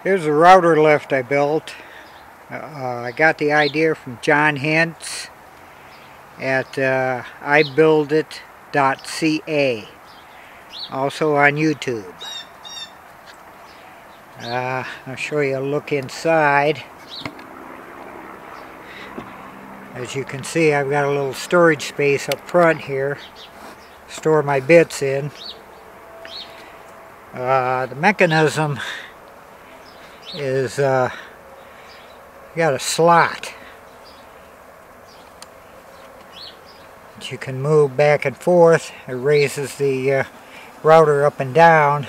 Here's a router lift I built. I got the idea from John Hintz at ibuildit.ca, also on YouTube. I'll show you a look inside. As you can see, I've got a little storage space up front here, store my bits in. The mechanism is got a slot that you can move back and forth. It raises the router up and down.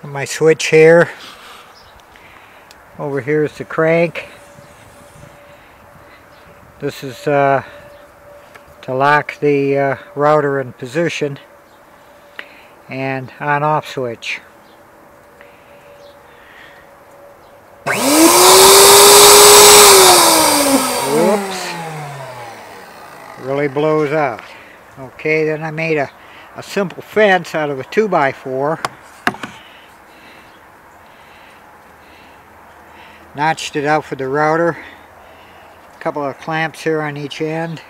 My switch here. Over here is the crank. This is to lock the router in position, and on-off switch. Whoops. Really blows out. Okay, then I made a simple fence out of a 2x4. Notched it out for the router. A couple of clamps here on each end.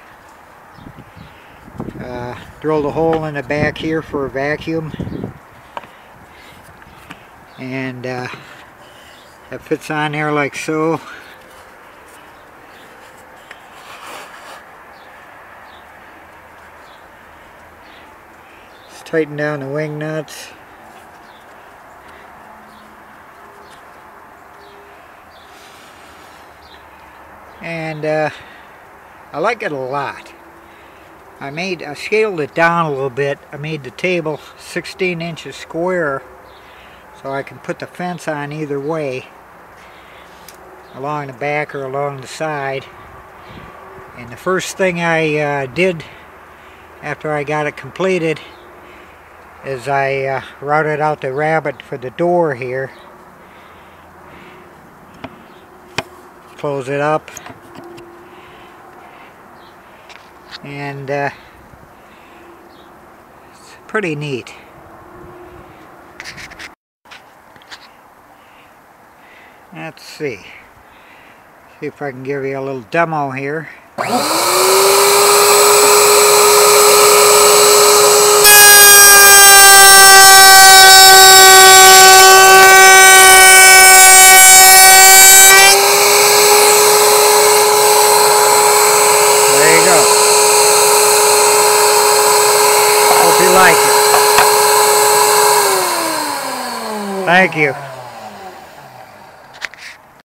Drilled a hole in the back here for a vacuum. And that fits on there like so. Just tighten down the wing nuts. And I like it a lot. I scaled it down a little bit. I made the table 16 inches square so I can put the fence on either way, along the back or along the side. And the first thing I did after I got it completed is I routed out the rabbet for the door here. Close it up, and it's pretty neat. Let's see if I can give you a little demo here. Like it. Thank you.